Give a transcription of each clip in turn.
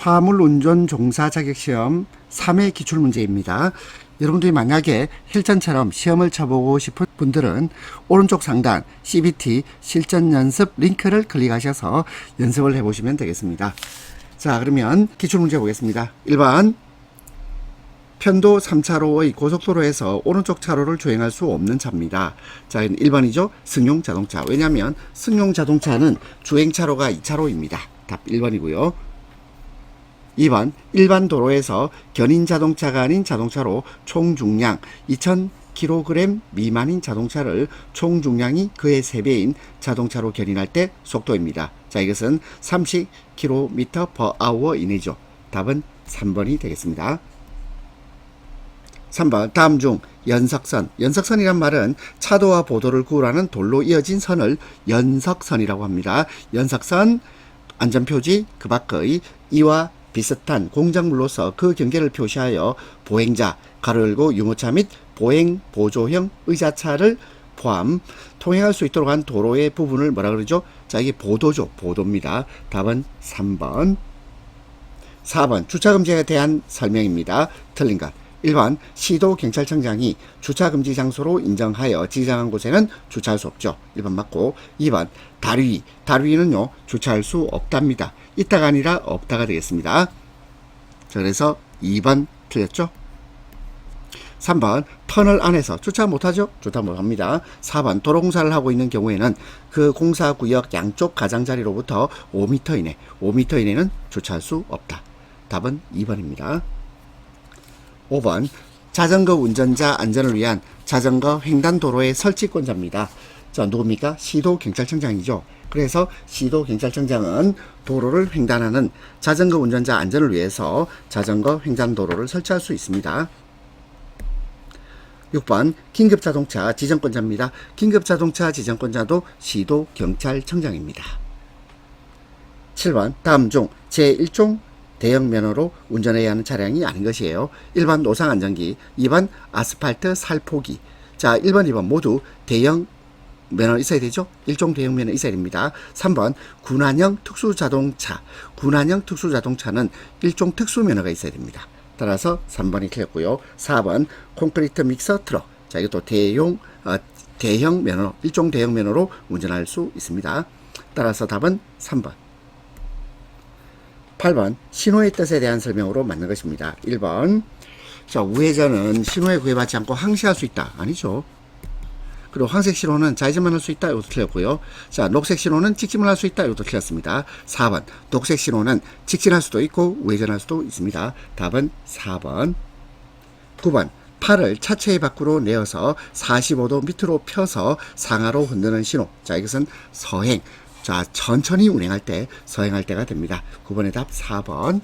화물운전 종사 자격시험 3회 기출문제입니다. 여러분들이 만약에 힐전처럼 시험을 쳐보고 싶은 분들은 오른쪽 상단 CBT 실전 연습 링크를 클릭하셔서 연습을 해보시면 되겠습니다. 자, 그러면 기출문제 보겠습니다. 1번 편도 3차로의 고속도로에서 오른쪽 차로를 주행할 수 없는 차입니다. 자, 1번이죠. 승용 자동차. 왜냐하면 승용 자동차는 주행차로가 2차로입니다. 답 1번이고요. 2번 일반 도로에서 견인 자동차가 아닌 자동차로 총 중량 2000kg 미만인 자동차를 총 중량이 그의 3배인 자동차로 견인할 때 속도입니다. 자, 이것은 30km/h 이내죠. 답은 3번이 되겠습니다. 3번 다음 중 연석선, 연석선이란 말은 차도와 보도를 구분하는 돌로 이어진 선을 연석선이라고 합니다. 연석선 안전표지 그 밖의 이와 비슷한 공작물로서 그 경계를 표시하여 보행자 가로 열고 유모차 및 보행 보조형 의자차를 포함 통행할 수 있도록 한 도로의 부분을 뭐라 그러죠? 자, 이게 보도죠. 보도입니다. 답은 3번. 4번 주차금지에 대한 설명입니다. 틀린 것. 1번 시도경찰청장이 주차금지 장소로 인정하여 지정한 곳에는 주차할 수 없죠. 1번 맞고. 2번 다리 위는요 주차할 수 없답니다. 있다가 아니라 없다가 되겠습니다. 그래서 2번 틀렸죠. 3번 터널 안에서 주차 못하죠. 주차 못합니다. 4번 도로공사를 하고 있는 경우에는 그 공사구역 양쪽 가장자리로부터 5m 이내 5m 이내는 주차할 수 없다. 답은 2번입니다. 5번 자전거 운전자 안전을 위한 자전거 횡단도로의 설치권자입니다. 자, 누굽니까? 시도경찰청장이죠. 그래서 시도경찰청장은 도로를 횡단하는 자전거 운전자 안전을 위해서 자전거 횡단도로를 설치할 수 있습니다. 6번 긴급자동차 지정권자입니다. 긴급자동차 지정권자도 시도경찰청장입니다. 7번 다음 중 제1종 대형 면허로 운전해야 하는 차량이 아닌 것이에요. 1번 노상안전기, 2번 아스팔트 살포기. 자, 1번, 2번 모두 대형 면허 있어야 되죠. 1종 대형 면허 있어야 됩니다. 3번 군안형 특수자동차. 군안형 특수자동차는 1종 특수면허가 있어야 됩니다. 따라서 3번이 틀렸고요. 4번 콘크리트 믹서 트럭. 자, 이것도 대형 면허, 1종 대형 면허로 운전할 수 있습니다. 따라서 답은 3번. 8번 신호의 뜻에 대한 설명으로 맞는 것입니다. 1번 자, 우회전은 신호에 구애받지 않고 항시할 수 있다. 아니죠. 그리고 황색 신호는 좌회전만 할 수 있다. 이것도 틀렸고요. 자, 녹색 신호는 직진만 할 수 있다. 이것도 틀렸습니다. 4번 녹색 신호는 직진할 수도 있고 우회전할 수도 있습니다. 답은 4번. 9번 팔을 차체의 밖으로 내어서 45도 밑으로 펴서 상하로 흔드는 신호. 자, 이것은 서행. 자, 천천히 운행할 때 서행할 때가 됩니다. 9번의 답 4번.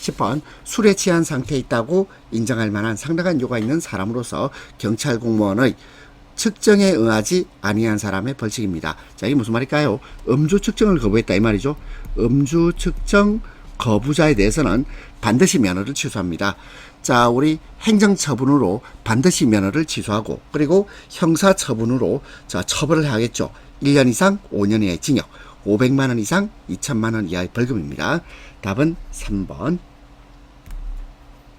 10번 술에 취한 상태에 있다고 인정할 만한 상당한 이유가 있는 사람으로서 경찰 공무원의 측정에 응하지 아니한 사람의 벌칙입니다. 자, 이게 무슨 말일까요? 음주 측정을 거부했다 이 말이죠. 음주 측정 거부자에 대해서는 반드시 면허를 취소합니다. 자, 우리 행정처분으로 반드시 면허를 취소하고 그리고 형사처분으로 자, 처벌을 하겠죠. 1년 이상 5년 이하의 징역, 500만 원 이상 2천만 원 이하의 벌금입니다. 답은 3번.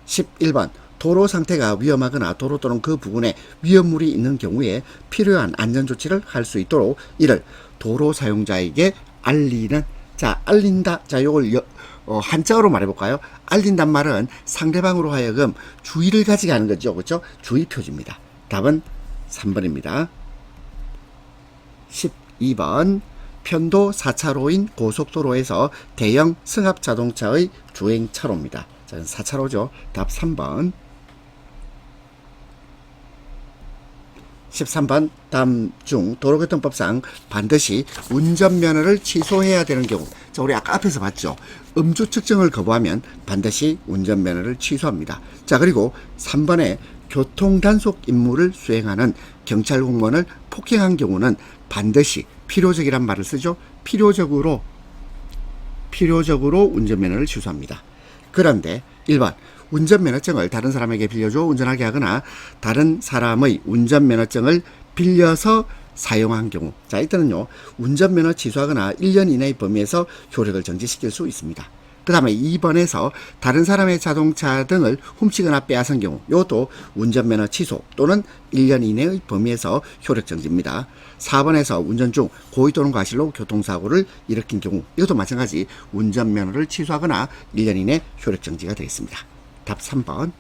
11번 도로 상태가 위험하거나 도로 또는 그 부근에 위험물이 있는 경우에 필요한 안전조치를 할 수 있도록 이를 도로 사용자에게 알리는. 자, 알린다. 자, 요걸 한자어로 말해볼까요? 알린단 말은 상대방으로 하여금 주의를 가지게 하는 거죠. 그렇죠? 주의 표지입니다. 답은 3번입니다. 12번 편도 4차로인 고속도로에서 대형 승합자동차의 주행차로입니다. 자, 4차로죠. 답 3번. 13번 다음 중 도로교통법상 반드시 운전면허를 취소해야 되는 경우. 자, 우리 아까 앞에서 봤죠. 음주 측정을 거부하면 반드시 운전면허를 취소합니다. 자, 그리고 3번에 교통단속 임무를 수행하는 경찰 공무원을 폭행한 경우는 반드시 필요적이란 말을 쓰죠. 필요적으로 운전면허를 취소합니다. 그런데 1번 운전면허증을 다른 사람에게 빌려줘 운전하게 하거나 다른 사람의 운전면허증을 빌려서 사용한 경우. 자, 이때는요 운전면허 취소하거나 1년 이내의 범위에서 효력을 정지시킬 수 있습니다. 그 다음에 2번에서 다른 사람의 자동차 등을 훔치거나 빼앗은 경우, 이것도 운전면허 취소 또는 1년 이내의 범위에서 효력정지입니다. 4번에서 운전 중 고의 또는 과실로 교통사고를 일으킨 경우, 이것도 마찬가지 운전면허를 취소하거나 1년 이내 효력정지가 되겠습니다. 답 3번.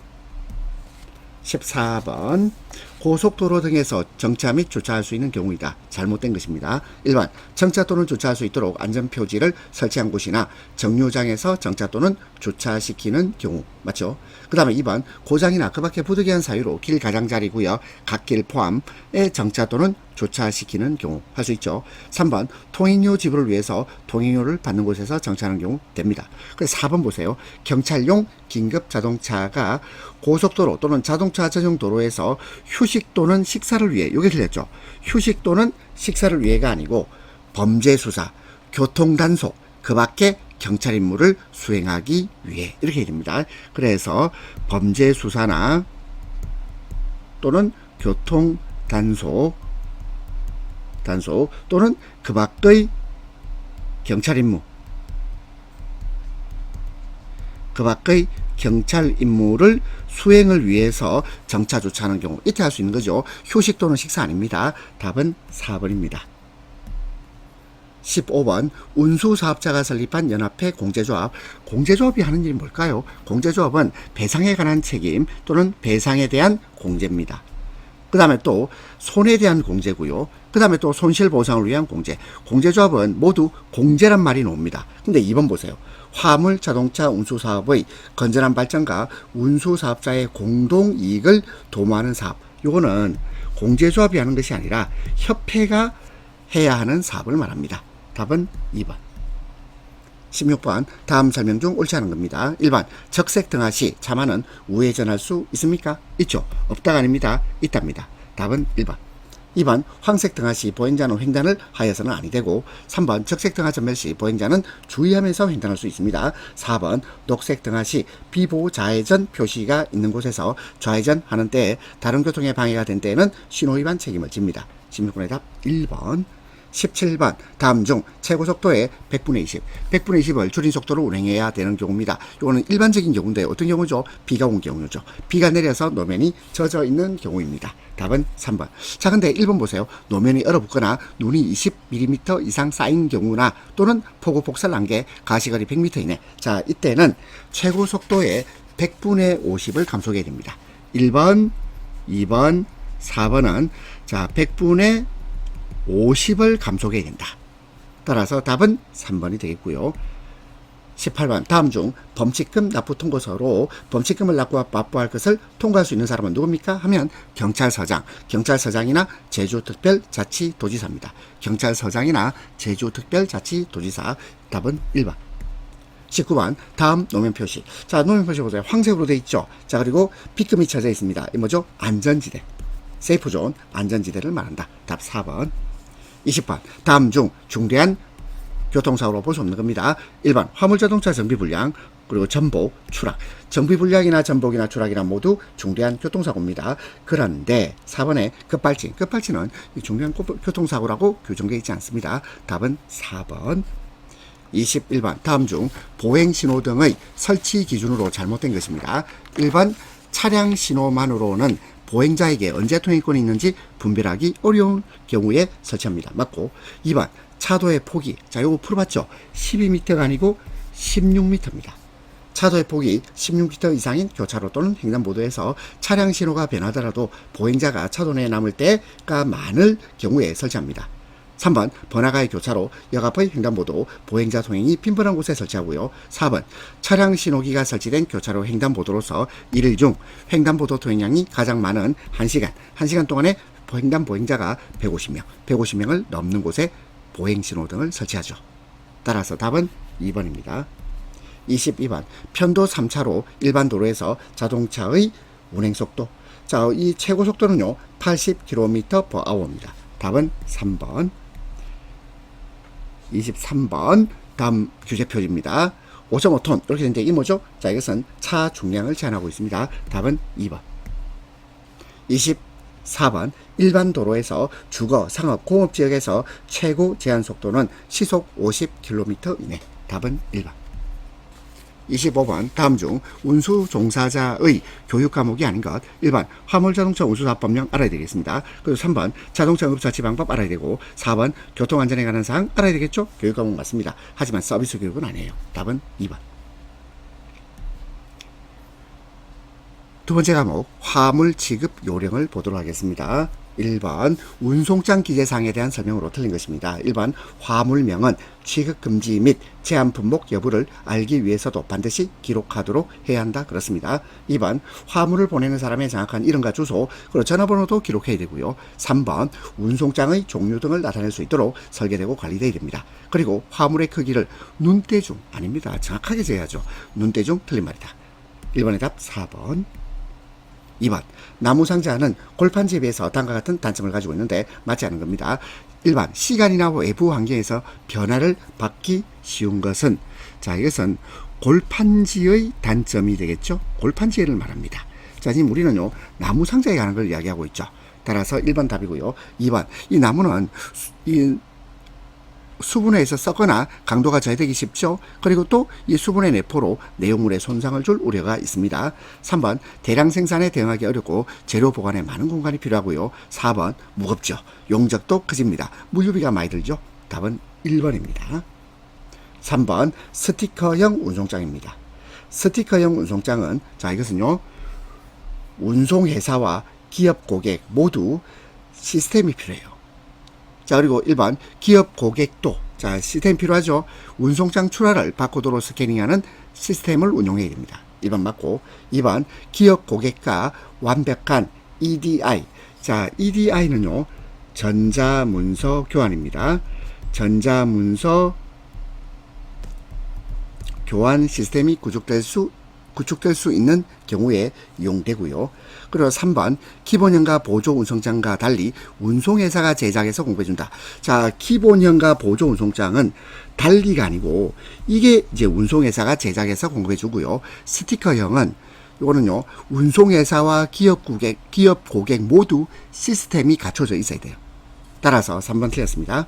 14번 고속도로 등에서 정차 및 주차할 수 있는 경우이다. 잘못된 것입니다. 1번 정차 또는 주차할 수 있도록 안전표지를 설치한 곳이나 정류장에서 정차 또는 주차시키는 경우. 맞죠? 그 다음에 2번 고장이나 그 밖에 부득이한 사유로 길 가장자리구역 갓길 포함에 정차 또는 주차시키는 경우 할 수 있죠. 3번 통행료 지불을 위해서 통행료를 받는 곳에서 정차하는 경우 됩니다. 그래서 4번 보세요. 경찰용 긴급 자동차가 고속도로 또는 자동차 전용 도로에서 휴식 또는 식사를 위해, 이게 틀렸죠. 휴식 또는 식사를 위해가 아니고 범죄 수사, 교통 단속, 그 밖에 경찰 임무를 수행하기 위해 이렇게 해야 됩니다. 그래서 범죄 수사나 또는 교통 단속 또는 그 밖의 경찰 임무, 그 밖의 경찰 임무를 수행을 위해서 정차 주차하는 경우, 이때 할 수 있는 거죠. 휴식 또는 식사 아닙니다. 답은 4번입니다. 15번 운수사업자가 설립한 연합회 공제조합. 공제조합이 하는 일이 뭘까요? 공제조합은 배상에 관한 책임 또는 배상에 대한 공제입니다. 그 다음에 또 손해에 대한 공제고요. 그 다음에 또 손실보상을 위한 공제. 공제조합은 모두 공제란 말이 나옵니다. 근데 2번 보세요. 화물 자동차 운수사업의 건전한 발전과 운수사업자의 공동이익을 도모하는 사업. 요거는 공제조합이 하는 것이 아니라 협회가 해야 하는 사업을 말합니다. 답은 2번. 16번 다음 설명 중 옳지 않은 겁니다. 1번 적색 등하 시 차만은 우회전할 수 있습니까? 있죠. 없다가 아닙니다. 있답니다. 답은 1번. 2번 황색 등하 시 보행자는 횡단을 하여서는 아니 되고, 3번 적색 등하 전멸 시 보행자는 주의하면서 횡단할 수 있습니다. 4번 녹색 등하 시 비보호 좌회전 표시가 있는 곳에서 좌회전 하는 때에 다른 교통에 방해가 된 때에는 신호위반 책임을 집니다. 16번의 답 1번. 17번 다음 중 최고속도의 100분의 20, 100분의 20을 줄인 속도로 운행해야 되는 경우입니다. 이거는 일반적인 경우인데 어떤 경우죠? 비가 온 경우죠. 비가 내려서 노면이 젖어 있는 경우입니다. 답은 3번. 자, 근데 1번 보세요. 노면이 얼어붙거나 눈이 20mm 이상 쌓인 경우나 또는 폭우 폭설 난개 가시거리 100m 이내. 자, 이때는 최고속도의 100분의 50을 감속해야 됩니다. 1번, 2번, 4번은 자 100분의 50을 감속해야 된다. 따라서 답은 3번이 되겠고요. 18번 다음 중 범칙금 납부 통고서로 범칙금을 납부할 것을 통과할 수 있는 사람은 누굽니까? 하면 경찰서장, 경찰서장이나 제주특별자치도지사입니다. 경찰서장이나 제주특별자치도지사. 답은 1번. 19번 다음 노면 표시. 자, 노면 표시 보세요. 황색으로 되어 있죠. 자, 그리고 B금이 쳐져 있습니다. 이 뭐죠? 안전지대, 세이프존, 안전지대를 말한다. 답 4번. 20번 다음 중 중대한 교통사고로 볼 수 없는 겁니다. 1번 화물자동차 정비불량, 그리고 전복, 추락. 정비불량이나 전복이나 추락이나 모두 중대한 교통사고입니다. 그런데 4번에 급발진, 급발진은 중대한 교통사고라고 규정되어 있지 않습니다. 답은 4번. 21번 다음 중 보행신호등의 설치 기준으로 잘못된 것입니다. 1번 차량 신호만으로는 보행자에게 언제 통행권이 있는지 분별하기 어려운 경우에 설치합니다. 맞고, 2번 차도의 폭이, 자 요거 풀어봤죠. 12m가 아니고 16m입니다. 차도의 폭이 16m 이상인 교차로 또는 횡단보도에서 차량 신호가 변하더라도 보행자가 차도 내에 남을 때가 많을 경우에 설치합니다. 3번 번화가의 교차로, 역 앞의 횡단보도, 보행자 통행이 빈번한 곳에 설치하고요. 4번 차량 신호기가 설치된 교차로 횡단보도로서 일일 중 횡단보도 통행량이 가장 많은 1시간 동안에 횡단 보행자가 150명을 넘는 곳에 보행신호등을 설치하죠. 따라서 답은 2번입니다. 22번 편도 3차로 일반 도로에서 자동차의 운행속도. 자, 이 최고속도는요 80km/h입니다. 답은 3번. 23번 다음 규제표지입니다. 5.5톤 이렇게 되는데 이 뭐죠? 자, 이것은 차 중량을 제한하고 있습니다. 답은 2번. 24번 일반 도로에서 주거, 상업, 공업지역에서 최고 제한 속도는 시속 50km 이내. 답은 1번. 25번 다음 중 운수 종사자의 교육 과목이 아닌 것. 1번 화물자동차 운수사업법령 알아야 되겠습니다. 그리고 3번 자동차 응급처치 방법 알아야 되고 4번 교통안전에 관한 사항 알아야 되겠죠. 교육 과목 맞습니다. 하지만 서비스 교육은 아니에요. 답은 2번. 두 번째 과목 화물 취급 요령을 보도록 하겠습니다. 1번 운송장 기재사항에 대한 설명으로 틀린 것입니다. 1번 화물명은 취급 금지 및 제한 품목 여부를 알기 위해서도 반드시 기록하도록 해야 한다. 그렇습니다. 2번 화물을 보내는 사람의 정확한 이름과 주소 그리고 전화번호도 기록해야 되고요. 3번 운송장의 종류 등을 나타낼 수 있도록 설계되고 관리되어야 됩니다. 그리고 화물의 크기를 눈대중 아닙니다. 정확하게 재야죠. 눈대중 틀린 말이다. 1번의 답 4번. 2번 나무상자는 골판지에 비해서 다음과 같은 단점을 가지고 있는데 맞지 않은 겁니다. 1번 시간이나 외부 환경에서 변화를 받기 쉬운 것은 자 이것은 골판지의 단점이 되겠죠. 골판지를 말합니다. 자 지금 우리는요 나무상자에 관한 걸 이야기하고 있죠. 따라서 1번 답이고요. 2번 이 나무는 수분에 의해서 썩거나 강도가 저해되기 쉽죠. 그리고 또 이 수분의 내포로 내용물에 손상을 줄 우려가 있습니다. 3번 대량 생산에 대응하기 어렵고 재료 보관에 많은 공간이 필요하고요. 4번 무겁죠. 용적도 커집니다. 물류비가 많이 들죠. 답은 1번입니다. 3번 스티커형 운송장입니다. 스티커형 운송장은 자 이것은요 운송회사와 기업 고객 모두 시스템이 필요해요. 자 그리고 1번 기업 고객도 자 시스템 필요하죠. 운송장 출하를 바코드로 스캐닝하는 시스템을 운용해야 됩니다. 1번 맞고 2번 기업 고객과 완벽한 EDI 자 EDI는요 전자문서 교환입니다. 전자문서 교환 시스템이 구축될 수 있는 경우에 이용되고요. 그리고 3번 기본형과 보조 운송장과 달리 운송회사가 제작해서 공급해준다. 자 기본형과 보조 운송장은 달리가 아니고 이게 이제 운송회사가 제작해서 공급해주고요. 스티커형은 이거는요 운송회사와 기업 고객 모두 시스템이 갖춰져 있어야 돼요. 따라서 3번 틀렸습니다.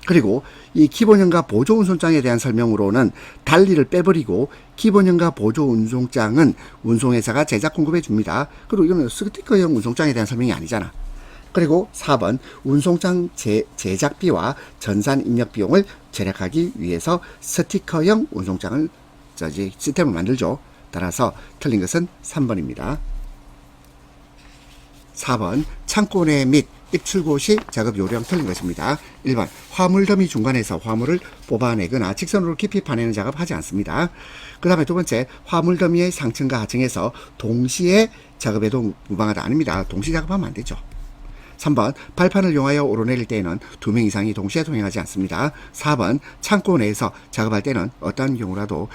그리고 이 기본형과 보조 운송장에 대한 설명으로는 달리를 빼버리고 기본형과 보조 운송장은 운송회사가 제작 공급해 줍니다. 그리고 이거는 스티커형 운송장에 대한 설명이 아니잖아. 그리고 4번 운송장 제작비와 전산 입력 비용을 절약하기 위해서 스티커형 운송장을 시스템을 만들죠. 따라서 틀린 것은 3번입니다. 4번 창고 내 및 입출고 시 작업 요령 틀린 것입니다. 1번 화물 더미 중간에서 화물을 뽑아내거나 직선으로 깊이 파내는 작업 하지 않습니다. 그 다음에 두 번째 화물 더미의 상층과 하층에서 동시에 작업해도 무방하다 아닙니다. 동시 작업하면 안 되죠. 3번 발판을 이용하여 오르내릴 때에는 2명 이상이 동시에 동행하지 않습니다. 4번 창고 내에서 작업할 때는 어떠한 경우라도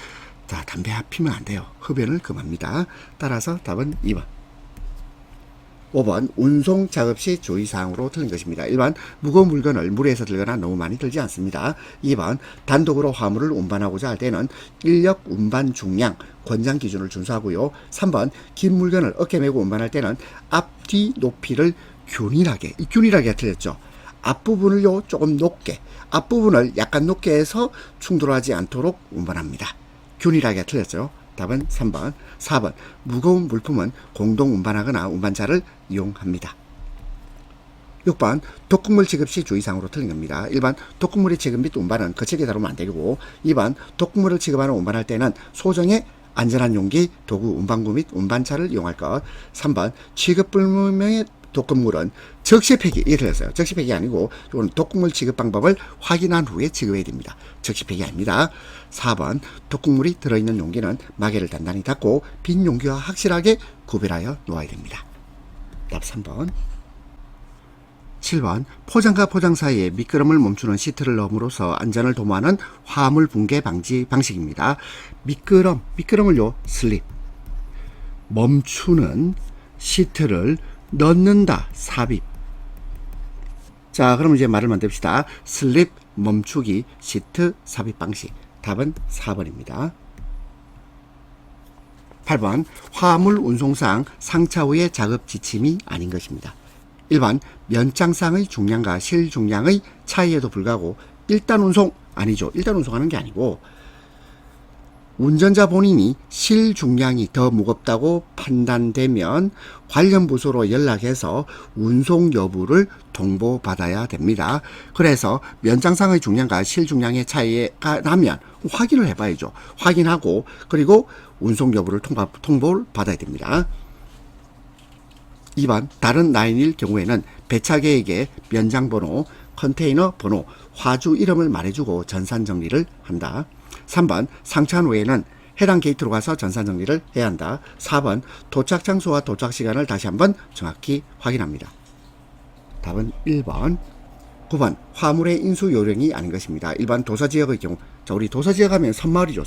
담배 피면 안 돼요. 흡연을 금합니다. 따라서 답은 2번. 5번 운송 작업 시 주의사항으로 틀린 것입니다. 1번 무거운 물건을 무리해서 들거나 너무 많이 들지 않습니다. 2번 단독으로 화물을 운반하고자 할 때는 인력 운반 중량 권장 기준을 준수하고요. 3번 긴 물건을 어깨 메고 운반할 때는 앞뒤 높이를 균일하게 이 균일하게 틀렸죠. 앞부분을요 조금 높게 앞부분을 약간 높게 해서 충돌하지 않도록 운반합니다. 균일하게 틀렸죠. 답은 3번. 4번 무거운 물품은 공동 운반하거나 운반차를 이용합니다. 6번 독극물 취급 시 주의사항으로 틀린 겁니다. 1번 독극물의 취급 및 운반은 거칠게 다루면 안 되고 2번 독극물을 취급하는 운반할 때는 소정의 안전한 용기, 도구, 운반구 및 운반차를 이용할 것. 3번 취급 불명의 독극물은 적시 폐기 이게 틀렸어요. 적시 폐기 아니고 이건 독극물 취급 방법을 확인한 후에 취급해야 됩니다. 적시 폐기 아닙니다. 4번 독극물이 들어있는 용기는 마개를 단단히 닫고 빈 용기와 확실하게 구별하여 놓아야 됩니다. 답 3번. 7번 포장과 포장 사이에 미끄럼을 멈추는 시트를 넣음으로써 안전을 도모하는 화물 붕괴 방지 방식입니다. 미끄럼을요 슬립 멈추는 시트를 넣는다 삽입. 자 그럼 이제 말을 만듭시다. 슬립 멈추기 시트 삽입 방식. 답은 4번입니다. 8번 화물 운송상 상차 후의 작업 지침이 아닌 것입니다. 1번 면장상의 중량과 실중량의 차이에도 불구하고 1단 운송 아니죠. 1단 운송하는 게 아니고 운전자 본인이 실중량이 더 무겁다고 판단되면 관련 부서로 연락해서 운송 여부를 통보받아야 됩니다. 그래서 면장상의 중량과 실중량의 차이가 나면 확인을 해봐야죠. 확인하고 그리고 운송 여부를 통보를 받아야 됩니다. 2번 다른 라인일 경우에는 배차계획의 면장번호, 컨테이너 번호, 화주 이름을 말해주고 전산정리를 한다. 3번 상차한 후에는 해당 게이트로 가서 전산정리를 해야 한다. 4번 도착 장소와 도착 시간을 다시 한번 정확히 확인합니다. 답은 1번. 9번 화물의 인수 요령이 아닌 것입니다. 일반 도서지역의 경우, 자, 우리 도서지역 하면 섬마을이죠.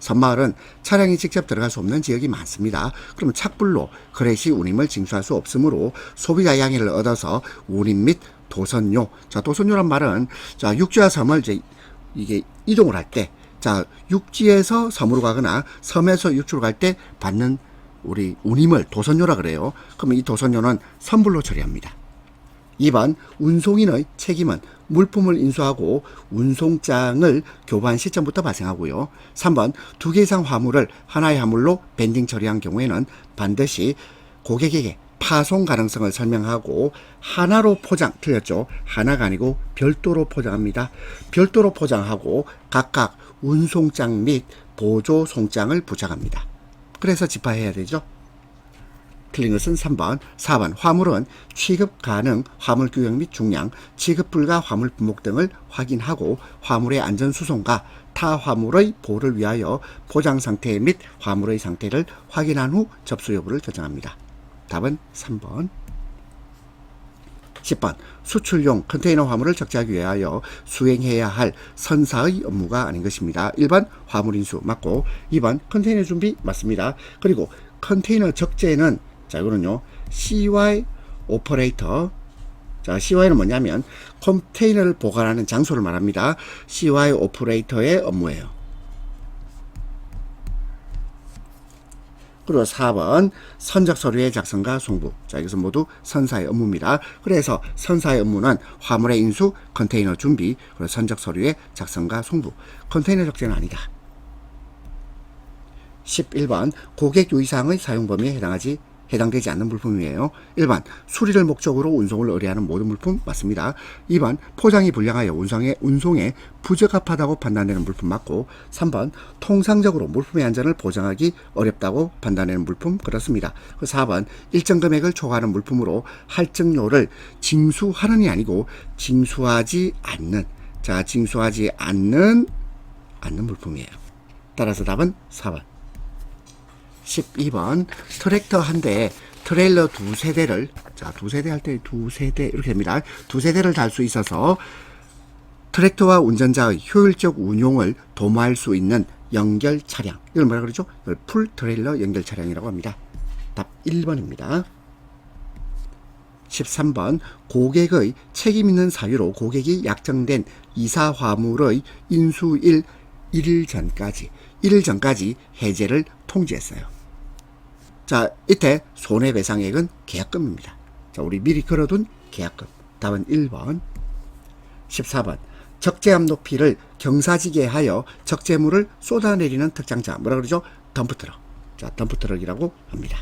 섬마을은 차량이 직접 들어갈 수 없는 지역이 많습니다. 그러면 착불로 거래시 운임을 징수할 수 없으므로 소비자 양해를 얻어서 운임 및 도선료, 자, 도선료란 말은 자, 육지와 섬을 이제 이게 이동을 할 때, 자, 육지에서 섬으로 가거나 섬에서 육지로 갈 때 받는 우리 운임을 도선료라 그래요. 그러면 이 도선료는 선불로 처리합니다. 2번 운송인의 책임은 물품을 인수하고 운송장을 교부한 시점부터 발생하고요. 3번 두 개 이상 화물을 하나의 화물로 밴딩 처리한 경우에는 반드시 고객에게 파손 가능성을 설명하고 하나로 포장, 틀렸죠? 하나가 아니고 별도로 포장합니다. 별도로 포장하고 각각 운송장 및 보조 송장을 부착합니다. 그래서 집하해야 되죠. 틀린 것은 3번. 4번 화물은 취급 가능 화물 규격 및 중량, 취급 불가 화물 분목 등을 확인하고 화물의 안전수송과 타 화물의 보호를 위하여 포장 상태 및 화물의 상태를 확인한 후 접수 여부를 결정합니다. 답은 3번. 10번 수출용 컨테이너 화물을 적재하기 위하여 수행해야 할 선사의 업무가 아닌 것입니다. 1번 화물 인수 맞고 2번 컨테이너 준비 맞습니다. 그리고 컨테이너 적재는 자, 이거는요, CY 오퍼레이터. 자, CY는 뭐냐면, 컨테이너를 보관하는 장소를 말합니다. CY 오퍼레이터의 업무예요. 그리고 4번, 선적 서류의 작성과 송부. 자, 이것은 모두 선사의 업무입니다. 그래서 선사의 업무는 화물의 인수, 컨테이너 준비, 그리고 선적 서류의 작성과 송부. 컨테이너 적재는 아니다. 11번, 고객 유의사항의 사용 범위에 해당되지 않는 물품이에요. 1번 수리를 목적으로 운송을 의뢰하는 모든 물품 맞습니다. 2번 포장이 불량하여 운송에 부적합하다고 판단되는 물품 맞고 3번 통상적으로 물품의 안전을 보장하기 어렵다고 판단되는 물품 그렇습니다. 4번 일정 금액을 초과하는 물품으로 할증료를 징수하는이 아니고 징수하지 않는, 자, 징수하지 않는 물품이에요. 따라서 답은 4번. 12번 트랙터 한 대에 트레일러 두 세대를, 자, 두 세대 할 때 두 세대 이렇게 됩니다. 두 세대를 달 수 있어서 트랙터와 운전자의 효율적 운용을 도모할 수 있는 연결 차량, 이걸 뭐라 그러죠? 이걸 풀 트레일러 연결 차량이라고 합니다. 답 1번입니다. 13번 고객의 책임 있는 사유로 고객이 약정된 이사 화물의 인수일 1일 전까지 해제를 통지했어요. 자, 이때 손해배상액은 계약금입니다. 자, 우리 미리 걸어둔 계약금. 답은 1번. 14번 적재함 높이를 경사지게 하여 적재물을 쏟아내리는 특장차, 뭐라 그러죠? 덤프트럭. 자, 덤프트럭이라고 합니다.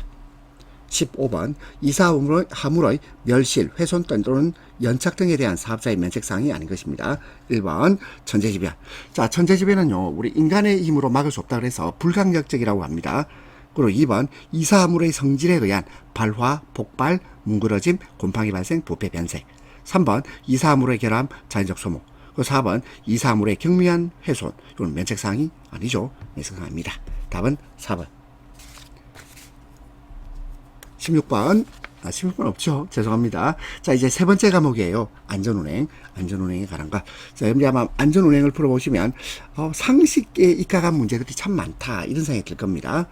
15번 이사 화물의 멸실, 훼손 또는 연착 등에 대한 사업자의 면책사항이 아닌 것입니다. 1번 천재지변. 자, 천재지변은요, 우리 인간의 힘으로 막을 수 없다 그래서 불강력적이라고 합니다. 그리고 2번 이사 화물의 성질에 의한 발화, 폭발, 뭉그러짐, 곰팡이 발생, 부패, 변색. 3번 이사 화물의 결함, 자연적 소모. 그리고 4번 이사 화물의 경미한 훼손. 이건 면책사항이 아니죠. 면책사항입니다. 답은 4번. 16번. 16번 없죠. 죄송합니다. 자, 이제 세 번째 과목이에요. 안전운행에 관한 것. 자, 여러분이 아마 안전운행을 풀어보시면, 상식에 입각한 문제들이 참 많다, 이런 생각이 들 겁니다.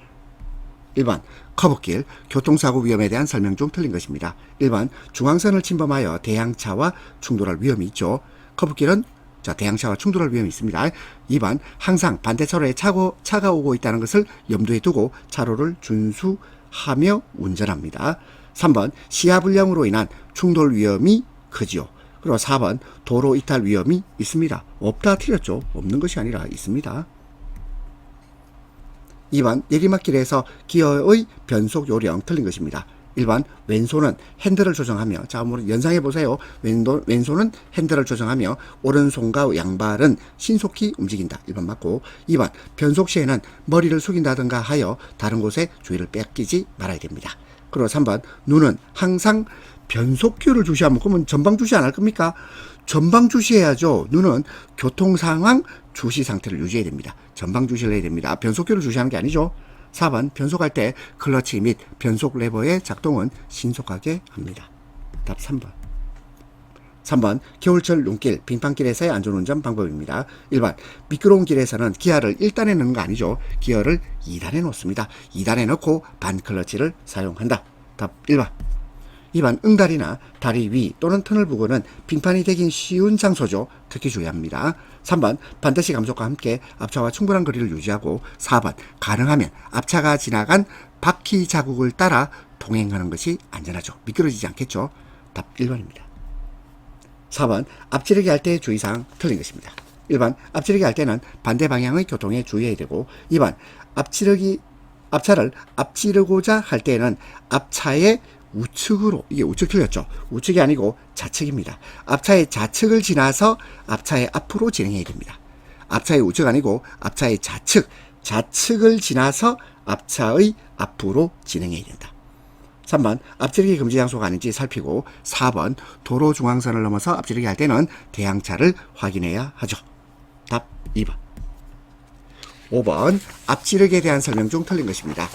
1번, 커브길, 교통사고 위험에 대한 설명 중 틀린 것입니다. 1번, 중앙선을 침범하여 대항차와 충돌할 위험이 있죠. 커브길은 자, 대항차와 충돌할 위험이 있습니다. 2번, 항상 반대차로에 차가 오고 있다는 것을 염두에 두고 차로를 준수하며 운전합니다. 3번 시야불량으로 인한 충돌 위험이 크지요. 그리고 4번 도로 이탈 위험이 있습니다. 없다 틀렸죠. 없는 것이 아니라 있습니다. 2번 내리막길에서 기어의 변속 요령 틀린 것입니다. 1번 왼손은 핸들을 조정하며, 자, 한번 연상해 보세요. 왼손은 핸들을 조정하며 오른손과 양발은 신속히 움직인다. 1번 맞고, 2번 변속 시에는 머리를 숙인다든가 하여 다른 곳에 주의를 뺏기지 말아야 됩니다. 그리고 3번 눈은 항상 변속기를 주시하면, 그러면 전방 주시 안 할 겁니까? 전방 주시해야죠. 눈은 교통 상황 주시 상태를 유지해야 됩니다. 전방 주시를 해야 됩니다. 변속기를 주시하는 게 아니죠. 4번 변속할 때 클러치 및 변속 레버의 작동은 신속하게 합니다. 답 3번. 3번 겨울철 눈길, 빙판길에서의 안전운전 방법입니다. 1번 미끄러운 길에서는 기아를 1단에 넣는 거 아니죠. 기어를 2단에 놓습니다. 2단에 넣고 반클러치를 사용한다. 답 1번. 2번 응다리나 다리 위 또는 터널 부근은 빙판이 되긴 쉬운 장소죠. 특히 주의합니다. 3번 반드시 감속과 함께 앞차와 충분한 거리를 유지하고, 4번 가능하면 앞차가 지나간 바퀴 자국을 따라 통행하는 것이 안전하죠. 미끄러지지 않겠죠. 답 1번입니다. 4번 앞지르기 할 때의 주의사항 틀린 것입니다. 1번 앞지르기 할 때는 반대 방향의 교통에 주의해야 되고, 2번 앞차를 앞지르고자 할 때는 앞차의 우측으로, 이게 우측 틀렸죠. 우측이 아니고 좌측입니다. 앞차의 좌측을 지나서 앞차의 앞으로 진행해야 됩니다. 앞차의 우측 아니고 앞차의 좌측을 지나서 앞차의 앞으로 진행해야 된다. 3번 앞지르기 금지 장소가 아닌지 살피고, 4번 도로 중앙선을 넘어서 앞지르기 할 때는 대항차를 확인해야 하죠. 답 2번. 5번 앞지르기에 대한 설명 중 틀린 것입니다.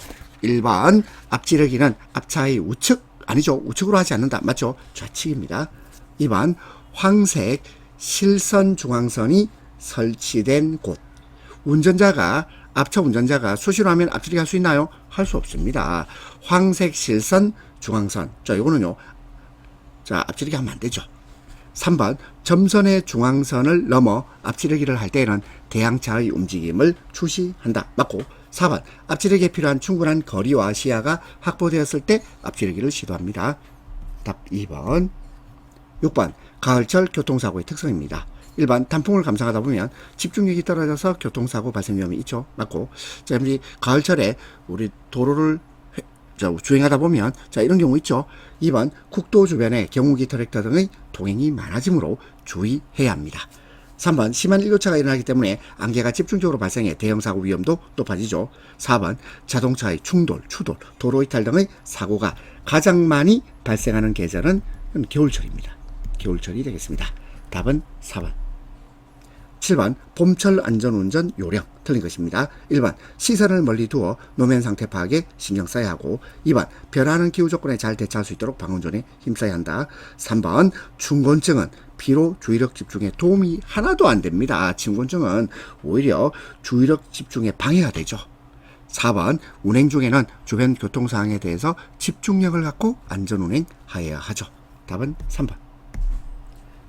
1번 앞지르기는 앞차의 우측, 아니죠. 우측으로 하지 않는다. 맞죠? 좌측입니다. 2번 황색 실선 중앙선이 설치된 곳. 앞차 운전자가 수시로 하면 앞지르기 할 수 있나요? 할 수 없습니다. 황색 실선 중앙선. 자, 요거는요. 자, 앞지르기 하면 안 되죠. 3번 점선의 중앙선을 넘어 앞지르기를 할 때에는 대항차의 움직임을 주시한다. 맞고, 4번 앞지르기에 필요한 충분한 거리와 시야가 확보되었을 때 앞지르기를 시도합니다. 답 2번. 6번 가을철 교통사고의 특성입니다. 1번 단풍을 감상하다 보면 집중력이 떨어져서 교통사고 발생 위험이 있죠. 맞고, 자, 우리 가을철에 우리 도로를 주행하다 보면 자, 이런 경우 있죠. 2번 국도 주변에 경운기 트랙터 등의 통행이 많아지므로 주의해야 합니다. 3번 심한 일교차가 일어나기 때문에 안개가 집중적으로 발생해 대형사고 위험도 높아지죠. 4번 자동차의 충돌, 추돌, 도로 이탈 등의 사고가 가장 많이 발생하는 계절은 겨울철입니다. 겨울철이 되겠습니다. 답은 4번. 7번 봄철 안전운전 요령 틀린 것입니다. 1번 시선을 멀리 두어 노면 상태 파악에 신경 써야 하고, 2번 변화하는 기후 조건에 잘 대처할 수 있도록 방운전에 힘써야 한다. 3번 충곤증은 비로 주의력 집중에 도움이 하나도 안 됩니다. 충곤증은 오히려 주의력 집중에 방해가 되죠. 4번 운행 중에는 주변 교통 상황에 대해서 집중력을 갖고 안전운행하여야 하죠. 답은 3번.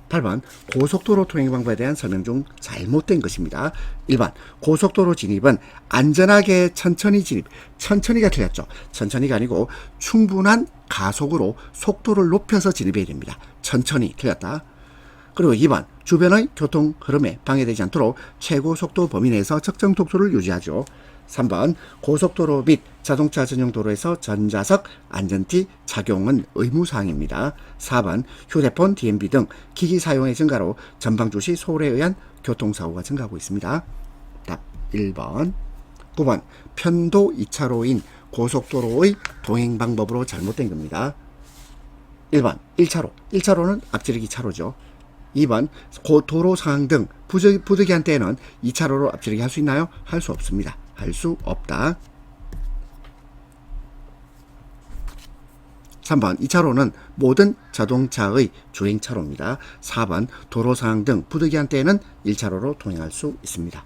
8번 고속도로 통행 방법에 대한 설명 중 잘못된 것입니다. 1번 고속도로 진입은 안전하게 천천히 진입, 천천히가 틀렸죠. 천천히가 아니고 충분한 가속으로 속도를 높여서 진입해야 됩니다. 천천히 틀렸다. 그리고 2번 주변의 교통 흐름에 방해되지 않도록 최고 속도 범위 내에서 적정 속도를 유지하죠. 3번 고속도로 및 자동차 전용 도로에서 전자석 안전띠 착용은 의무사항입니다. 4번 휴대폰, DMB 등 기기 사용의 증가로 전방주시 소홀에 의한 교통사고가 증가하고 있습니다. 답 1번. 9번 편도 2차로인 고속도로의 동행 방법으로 잘못된 겁니다. 1번 1차로, 1차로는 앞지르기 차로죠. 2번 도로 상황 등 부득이한 때에는 2차로로 앞지르기 할 수 있나요? 할 수 없습니다. 할 수 없다. 3번 2차로는 모든 자동차의 주행차로입니다. 4번 도로 상황 등 부득이한 때에는 1차로로 통행할 수 있습니다.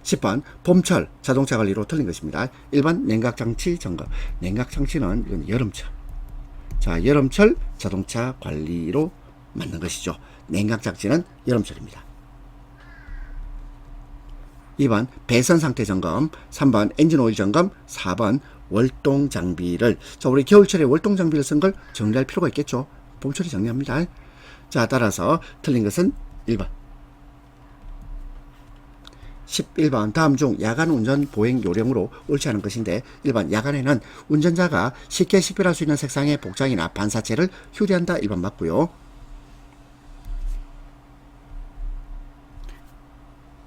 10번 봄철 자동차 관리로 틀린 것입니다. 1번 냉각장치 점검. 냉각장치는 이건 여름철. 자, 여름철 자동차 관리로 맞는 것이죠. 냉각장치는 여름철입니다. 2번 배선 상태 점검, 3번 엔진 오일 점검, 4번 월동 장비를, 자, 우리 겨울철에 월동 장비를 쓴 걸 정리할 필요가 있겠죠. 봄철이 정리합니다. 자, 따라서 틀린 것은 1번. 11번 다음 중 야간 운전 보행 요령으로 옳지 않은 것인데 1번 야간에는 운전자가 쉽게 식별할 수 있는 색상의 복장이나 반사체를 휴대한다. 1번 맞고요.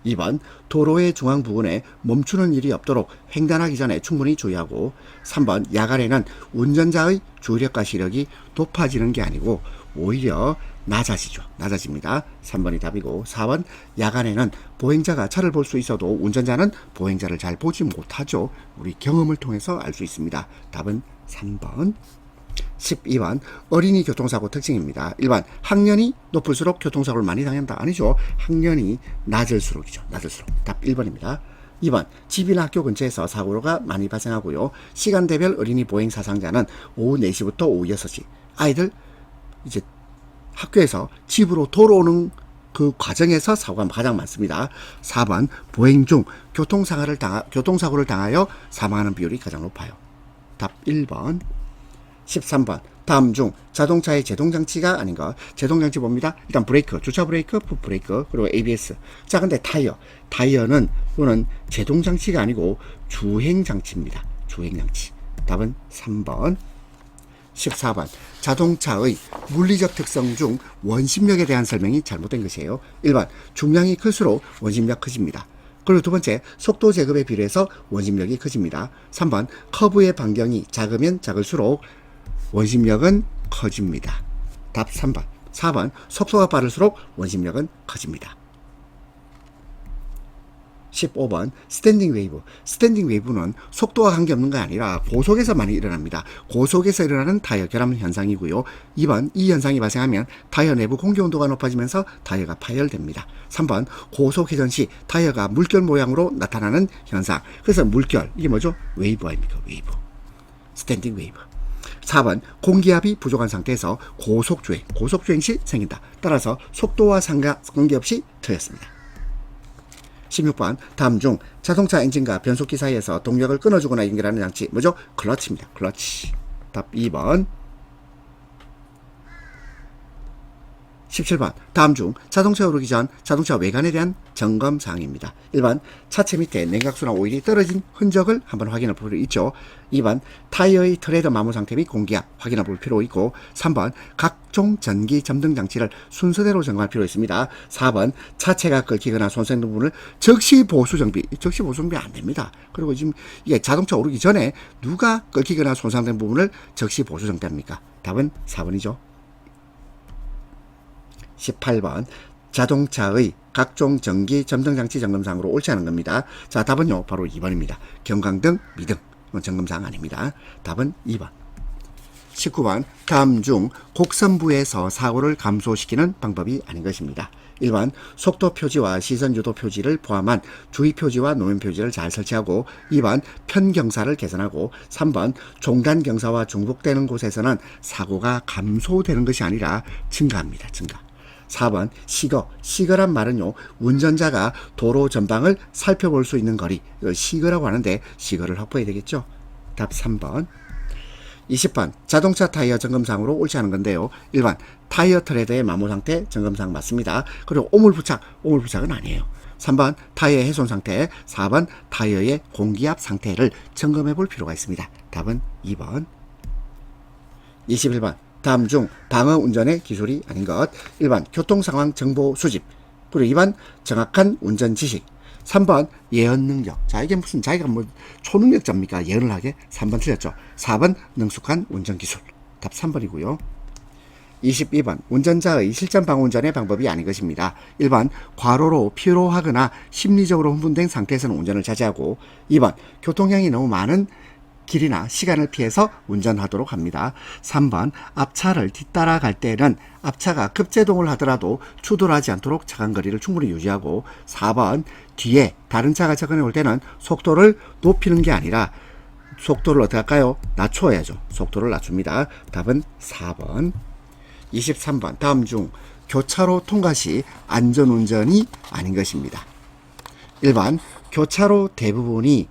2번 도로의 중앙 부분에 멈추는 일이 없도록 횡단하기 전에 충분히 주의하고 3번 야간에는 운전자의 주의력과 시력이 높아지는 게 아니고 오히려 낮아집니다. 3번이 답이고 4번 야간에는 보행자가 차를 볼 수 있어도 운전자는 보행자를 잘 보지 못하죠. 우리 경험을 통해서 알 수 있습니다. 답은 3번. 12번 어린이 교통사고 특징입니다. 1번 학년이 높을수록 교통사고를 많이 당한다. 아니죠. 학년이 낮을수록이죠. 낮을수록. 답 1번입니다. 2번 집이나 학교 근처에서 사고가 많이 발생하고요. 시간대별 어린이 보행 사상자는 오후 4시부터 오후 6시. 아이들 이제 학교에서 집으로 돌아오는 그 과정에서 사고가 가장 많습니다. 4번 보행 중 교통사고를 당하여 사망하는 비율이 가장 높아요. 답 1번. 13번 다음 중 자동차의 제동장치가 아닌 것. 제동장치 봅니다. 일단 브레이크, 주차 브레이크, 풋 브레이크, 그리고 ABS. 자, 근데 타이어는 이거는 제동장치가 아니고 주행장치입니다. 주행장치. 답은 3번. 14번 자동차의 물리적 특성 중 원심력에 대한 설명이 잘못된 것이에요. 1번 중량이 클수록 원심력 커집니다. 그리고 두 번째 속도 제곱에 비례해서 원심력이 커집니다. 3번 커브의 반경이 작으면 작을수록 원심력은 커집니다. 답 3번. 4번 속도가 빠를수록 원심력은 커집니다. 15번 스탠딩 웨이브. 스탠딩 웨이브는 속도와 관계없는 게 아니라 고속에서 많이 일어납니다. 고속에서 일어나는 타이어 결함 현상이고요. 2번 이 현상이 발생하면 타이어 내부 공기 온도가 높아지면서 타이어가 파열됩니다. 3번 고속 회전 시 타이어가 물결 모양으로 나타나는 현상. 그래서 물결 이게 뭐죠? 웨이브 아닙니까? 웨이브. 스탠딩 웨이브. 4번 공기압이 부족한 상태에서 고속주행 시 생긴다. 따라서 속도와 관계없이 틀렸습니다. 16번 다음 중 자동차 엔진과 변속기 사이에서 동력을 끊어주거나 연결하는 장치 뭐죠? 클러치입니다. 클러치. 답 2번. 17번 다음 중 자동차 오르기 전 자동차 외관에 대한 점검 사항입니다. 1번 차체 밑에 냉각수나 오일이 떨어진 흔적을 한번 확인해 볼 필요 있죠. 2번 타이어의 트레드 마모 상태 및 공기압 확인해 볼 필요 있고 3번 각종 전기 점등 장치를 순서대로 점검할 필요 있습니다. 4번 차체가 긁히거나 손상된 부분을 적시 보수 정비 안 됩니다. 그리고 지금 이게 자동차 오르기 전에 누가 긁히거나 손상된 부분을 적시 보수 정비합니까? 답은 4번이죠. 18번 자동차의 각종 전기 점등장치 점검사항으로 옳지 않은 겁니다. 자, 답은요 바로 2번입니다. 경광등, 미등 점검사항 아닙니다. 답은 2번. 19번 다음 중 곡선부에서 사고를 감소시키는 방법이 아닌 것입니다. 1번 속도 표지와 시선 유도 표지를 포함한 주의 표지와 노면 표지를 잘 설치하고 2번 편경사를 개선하고 3번 종단 경사와 중복되는 곳에서는 사고가 감소되는 것이 아니라 증가합니다. 증가. 4번 시거란 말은요 운전자가 도로 전방을 살펴볼 수 있는 거리 이걸 시거라고 하는데 시거를 확보해야 되겠죠. 답 3번. 20번 자동차 타이어 점검상으로 옳지 않은 건데요. 1번 타이어 트레드의 마모 상태 점검상 맞습니다. 그리고 오물부착은 아니에요. 3번 타이어의 훼손 상태, 4번 타이어의 공기압 상태를 점검해 볼 필요가 있습니다. 답은 2번. 21번 다음 중 방어 운전의 기술이 아닌 것. 1번 교통상황 정보 수집, 그리고 2번 정확한 운전 지식, 3번 예언 능력. 자, 이게 무슨 자기가 뭐 초능력자입니까? 예언을 하게? 3번 틀렸죠. 4번 능숙한 운전 기술. 답 3번이고요. 22번 운전자의 실전 방어 운전의 방법이 아닌 것입니다. 1번 과로로 피로하거나 심리적으로 흥분된 상태에서는 운전을 자제하고 2번 교통량이 너무 많은 길이나 시간을 피해서 운전하도록 합니다. 3번 앞차를 뒤따라갈 때는 앞차가 급제동을 하더라도 추돌하지 않도록 차간거리를 충분히 유지하고 4번 뒤에 다른 차가 접근해 올 때는 속도를 높이는 게 아니라 속도를 어떻게 할까요? 낮춰야죠. 속도를 낮춥니다. 답은 4번. 23번 다음 중 교차로 통과 시 안전운전이 아닌 것입니다. 1번 교차로 대부분이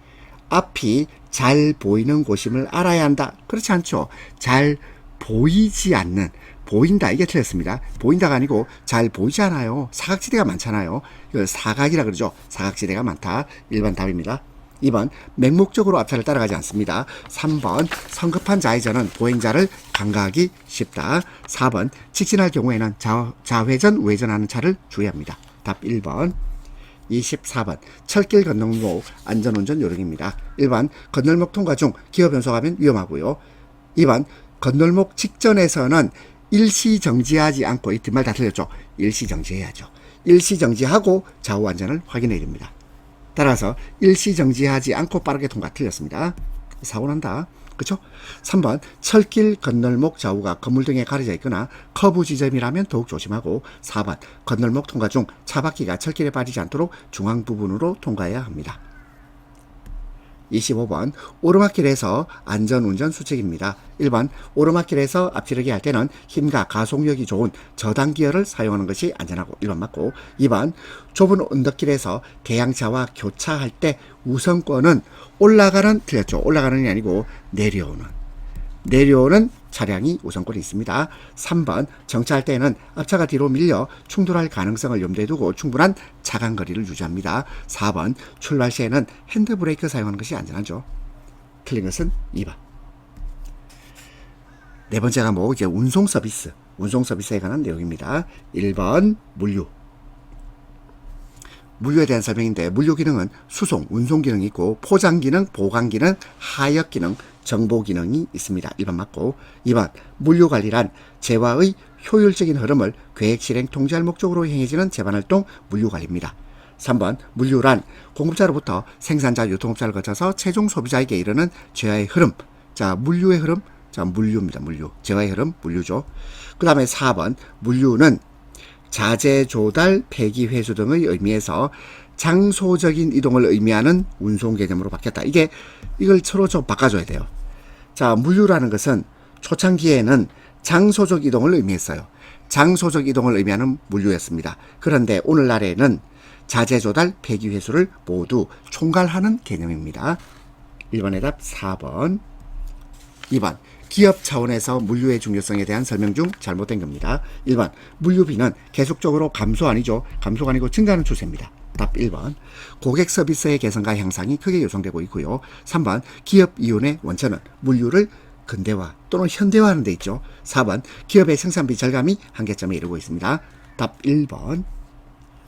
앞이 잘 보이는 곳임을 알아야 한다. 그렇지 않죠. 잘 보이지 않는 보인다. 이게 틀렸습니다. 보인다가 아니고 잘 보이지 않아요. 사각지대가 많잖아요. 이걸 사각이라 그러죠. 사각지대가 많다. 1번 답입니다. 2번 맹목적으로 앞차를 따라가지 않습니다. 3번 성급한 좌회전은 보행자를 간과하기 쉽다. 4번 직진할 경우에는 좌회전 우회전하는 차를 주의합니다. 답 1번. 24번 철길 건널목 안전운전 요령입니다. 1번 건널목 통과 중 기어 변속하면 위험하고요. 2번 건널목 직전에서는 일시 정지하지 않고, 이 뒷말 다 틀렸죠. 일시 정지해야죠. 일시 정지하고 좌우 안전을 확인해야 됩니다. 따라서 일시 정지하지 않고 빠르게 통과 틀렸습니다. 사고 난다. 그렇죠? 3번 철길 건널목 좌우가 건물 등에 가려져 있거나 커브 지점이라면 더욱 조심하고, 4번 건널목 통과 중 차바퀴가 철길에 빠지지 않도록 중앙 부분으로 통과해야 합니다. 25번 오르막길에서 안전운전 수칙입니다. 1번 오르막길에서 앞지르기 할 때는 힘과 가속력이 좋은 저당 기어를 사용하는 것이 안전하고 1번 맞고, 2번 좁은 언덕길에서 대형차와 교차할 때 우선권은 올라가는, 틀렸죠. 올라가는이 아니고 내려오는 차량이 우선권이 있습니다. 3번 정차할 때는 앞차가 뒤로 밀려 충돌할 가능성을 염두에 두고 충분한 차간거리를 유지합니다. 4번 출발 시에는 핸드브레이크 사용하는 것이 안전하죠. 틀린 것은 2번. 네 번째 과목 이제 운송 서비스에 관한 내용입니다. 1번 물류에 대한 설명인데, 물류 기능은 수송, 운송 기능이 있고 포장 기능, 보관 기능, 하역 기능, 정보 기능이 있습니다. 1번 맞고, 2번 물류 관리란 재화의 효율적인 흐름을 계획 실행 통제할 목적으로 행해지는 재반활동 물류 관리입니다. 3번 물류란 공급자로부터 생산자, 유통업자를 거쳐서 최종 소비자에게 이르는 재화의 흐름. 자, 물류의 흐름, 자, 물류입니다. 재화의 흐름, 물류죠. 그 다음에 4번 물류는 자재 조달, 폐기 회수 등의 의미에서 장소적인 이동을 의미하는 운송 개념으로 바뀌었다. 이걸 서로 좀 바꿔줘야 돼요. 자, 물류라는 것은 초창기에는 장소적 이동을 의미했어요. 장소적 이동을 의미하는 물류였습니다. 그런데 오늘날에는 자재 조달, 폐기 회수를 모두 총괄하는 개념입니다. 1번의 답 4번. 2번 기업 차원에서 물류의 중요성에 대한 설명 중 잘못된 겁니다. 1번 물류비는 계속적으로 감소가 아니고 증가하는 추세입니다. 답 1번. 고객 서비스의 개선과 향상이 크게 요청되고 있고요. 3번 기업 이윤의 원천은 물류를 근대화 또는 현대화하는 데 있죠. 4번 기업의 생산비 절감이 한계점에 이르고 있습니다. 답 1번.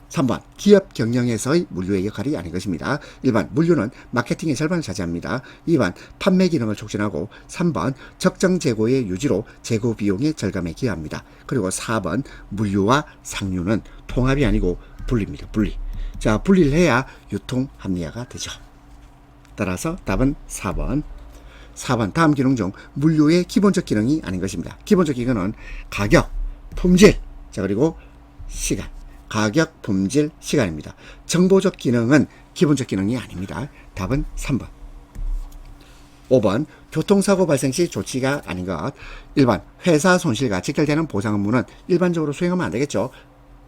3번 기업 경영에서의 물류의 역할이 아닌 것입니다. 1번 물류는 마케팅의 절반을 차지합니다. 2번 판매 기능을 촉진하고, 3번 적정 재고의 유지로 재고 비용의 절감에 기여합니다. 그리고 4번 물류와 상류는 통합이 아니고 분리입니다. 자, 분리를 해야 유통 합리화가 되죠. 따라서 답은 4번. 4번 다음 기능 중 물류의 기본적 기능이 아닌 것입니다. 기본적 기능은 가격, 품질, 자, 그리고 시간. 가격, 품질, 시간입니다. 정보적 기능은 기본적 기능이 아닙니다. 답은 3번. 5번 교통사고 발생 시 조치가 아닌 것. 1번 회사 손실과 직결되는 보상 업무는 일반적으로 수행하면 안 되겠죠.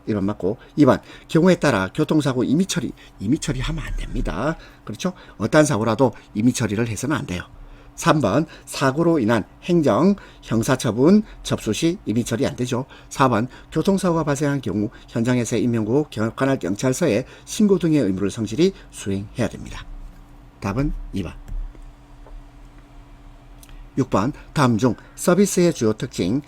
1번 맞고, 2번 경우에 따라 교통사고 임의 처리하면 안 됩니다. 그렇죠? 어떠한 사고라도 임의 처리를 해서는 안 돼요. 3번 사고로 인한 행정, 형사처분 접수 시 임의 처리 안 되죠. 4번 교통사고가 발생한 경우 현장에서의 인명구호, 관할 경찰서에 신고 등의 의무를 성실히 수행해야 됩니다. 답은 2번. 6번 다음 중 서비스의 주요 특징.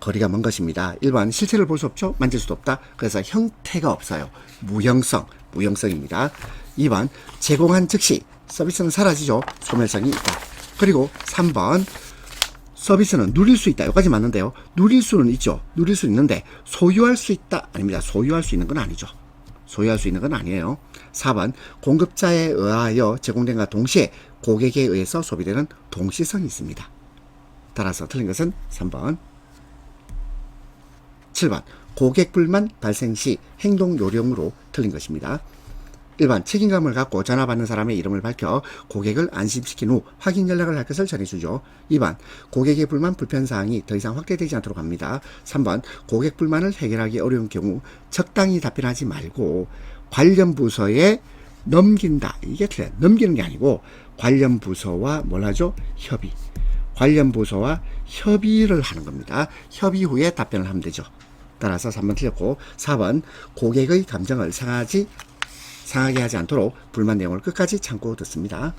거리가 먼 것입니다. 1번 실체를 볼 수 없죠. 만질 수도 없다. 그래서 형태가 없어요. 무형성입니다. 2번 제공한 즉시 서비스는 사라지죠. 소멸성이 있다. 그리고 3번 서비스는 누릴 수 있다. 여기까지 맞는데요. 누릴 수는 있죠. 누릴 수 있는데 소유할 수 있다. 아닙니다. 소유할 수 있는 건 아니죠. 소유할 수 있는 건 아니에요. 4번 공급자에 의하여 제공된과 동시에 고객에 의해서 소비되는 동시성이 있습니다. 따라서 틀린 것은 3번. 7번 고객 불만 발생 시 행동 요령으로 틀린 것입니다. 1번 책임감을 갖고 전화 받는 사람의 이름을 밝혀 고객을 안심시킨 후 확인 연락을 할 것을 전해주죠. 2번 고객의 불만, 불편사항이 더 이상 확대되지 않도록 합니다. 3번 고객 불만을 해결하기 어려운 경우 적당히 답변하지 말고 관련 부서에 넘긴다. 이게 틀려요. 넘기는 게 아니고 관련 부서와 뭘 하죠? 협의. 관련 부서와 협의를 하는 겁니다. 협의 후에 답변을 하면 되죠. 따라서 3번 틀렸고 4번 고객의 감정을 상하게 하지 않도록 불만 내용을 끝까지 참고 듣습니다.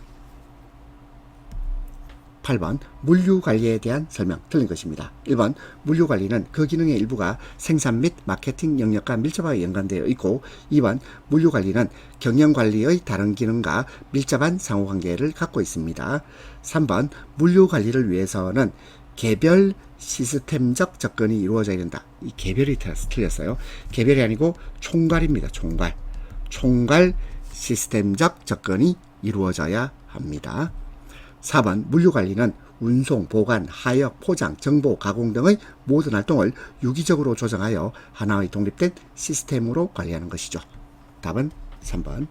8번 물류관리에 대한 설명 틀린 것입니다. 1번 물류관리는 그 기능의 일부가 생산 및 마케팅 영역과 밀접하게 연관되어 있고 2번 물류관리는 경영관리의 다른 기능과 밀접한 상호관계를 갖고 있습니다. 3번 물류관리를 위해서는 개별 시스템적 접근이 이루어져야 된다. 이 개별이 틀렸어요. 개별이 아니고 총괄입니다. 총괄 시스템적 접근이 이루어져야 합니다. 4번 물류관리는 운송, 보관, 하역, 포장, 정보, 가공 등의 모든 활동을 유기적으로 조정하여 하나의 독립된 시스템으로 관리하는 것이죠. 답은 3번.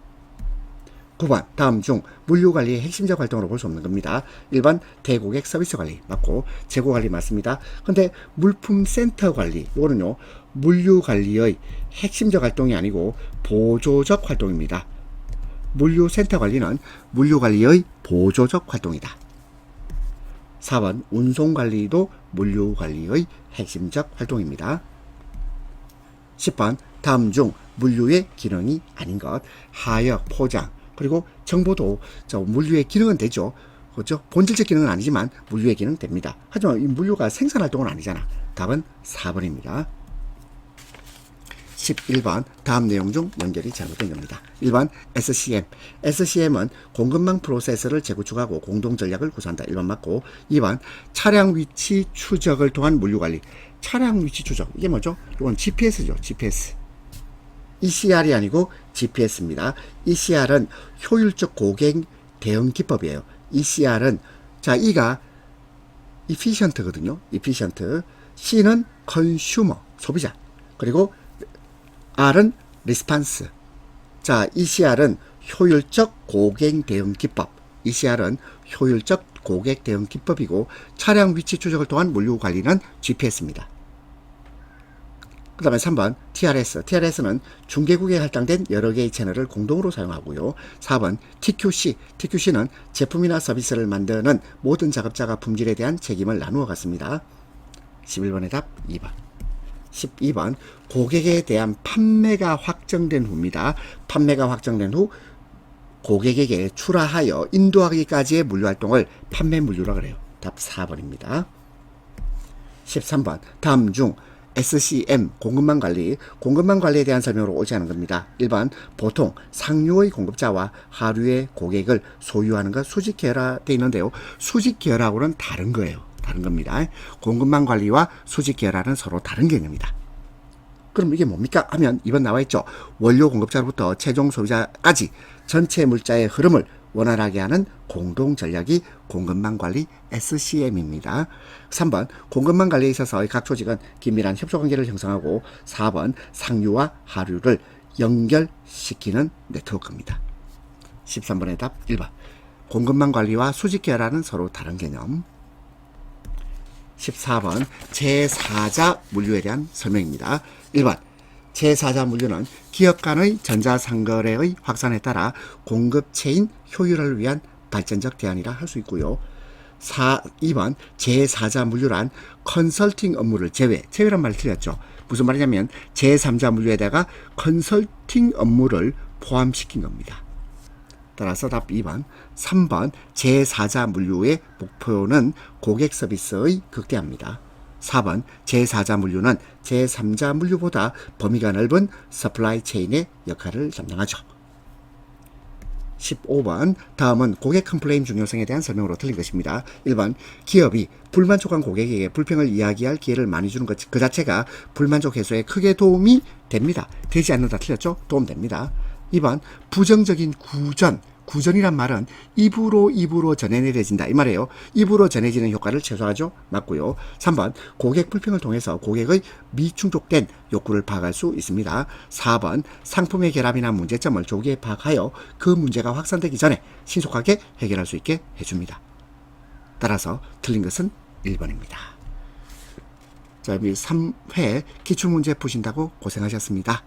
9번 다음 중 물류관리의 핵심적 활동으로 볼 수 없는 겁니다. 1번 대고객 서비스 관리 맞고 재고관리 맞습니다. 근데 물품센터 관리 이거는요 물류관리의 핵심적 활동이 아니고 보조적 활동입니다. 물류센터 관리는 물류관리의 보조적 활동이다. 4번 운송관리도 물류관리의 핵심적 활동입니다. 10번 다음 중 물류의 기능이 아닌 것 하역, 포장, 그리고 정보도 물류의 기능은 되죠. 그렇죠? 본질적 기능은 아니지만 물류의 기능 됩니다. 하지만 이 물류가 생산활동은 아니잖아. 답은 4번입니다. 11번 다음 내용 중 연결이 잘못된 겁니다. 1번 SCM. SCM은 공급망 프로세스를 재구축하고 공동 전략을 구사한다. 1번 맞고 2번 차량 위치 추적을 통한 물류관리. 차량 위치 추적 이게 뭐죠? 이건 GPS죠. GPS. ECR이 아니고 GPS입니다. ECR은 효율적 고객 대응 기법이에요. ECR은 E가 efficient거든요. efficient. C는 consumer 소비자. 그리고 R은 response. ECR은 효율적 고객 대응 기법. ECR은 효율적 고객 대응 기법이고 차량 위치 추적을 통한 물류 관리는 GPS입니다. 그 다음에 3번 TRS. TRS는 중개국에 할당된 여러 개의 채널을 공동으로 사용하고요. 4번 TQC. TQC는 제품이나 서비스를 만드는 모든 작업자가 품질에 대한 책임을 나누어 갔습니다. 11번의 답 2번. 12번 고객에 대한 판매가 확정된 후입니다. 판매가 확정된 후 고객에게 출하하여 인도하기까지의 물류활동을 판매 물류라 그래요. 답 4번입니다. 13번 다음 중 SCM 공급망 관리에 대한 설명으로 오지 않은 겁니다. 1번 보통 상류의 공급자와 하류의 고객을 소유하는 것 수직 계열화 되어 있는데요. 수직 계열하고는 다른 거예요. 다른 겁니다. 공급망 관리와 수직 계열화는 서로 다른 개념이다. 그럼 이게 뭡니까? 하면 2번 나와 있죠. 원료 공급자로부터 최종 소비자까지 전체 물자의 흐름을 원활하게 하는 공동 전략이 공급망 관리 SCM입니다. 3번 공급망 관리에 있어서 각 조직은 긴밀한 협조 관계를 형성하고 4번 상류와 하류를 연결시키는 네트워크입니다. 13번의 답 1번. 공급망 관리와 수직 계열화는 서로 다른 개념. 14번 제4자 물류에 대한 설명입니다. 1번 제4자 물류는 기업 간의 전자상거래의 확산에 따라 공급체인 효율화를 위한 발전적 대안이라 할 수 있고요. 2번 제4자 물류란 컨설팅 업무를 제외란 말을 틀렸죠. 무슨 말이냐면 제3자 물류에다가 컨설팅 업무를 포함시킨 겁니다. 따라서 답 2번. 3번 제4자 물류의 목표는 고객 서비스의 극대화입니다. 4번 제4자 물류는 제3자 물류보다 범위가 넓은 서플라이 체인의 역할을 담당하죠. 15번 다음은 고객 컴플레인 중요성에 대한 설명으로 틀린 것입니다. 1번 기업이 불만족한 고객에게 불평을 이야기할 기회를 많이 주는 것 그 자체가 불만족 해소에 크게 도움이 됩니다. 되지 않는다 틀렸죠? 도움됩니다. 2번 부정적인 구전이란 말은 입으로 전해내려진다 이 말이에요. 입으로 전해지는 효과를 최소화하죠. 맞고요. 3번 고객 불평을 통해서 고객의 미충족된 욕구를 파악할 수 있습니다. 4번 상품의 결함이나 문제점을 조기에 파악하여 그 문제가 확산되기 전에 신속하게 해결할 수 있게 해줍니다. 따라서 틀린 것은 1번입니다. 자, 3회 기출문제 푸신다고 고생하셨습니다.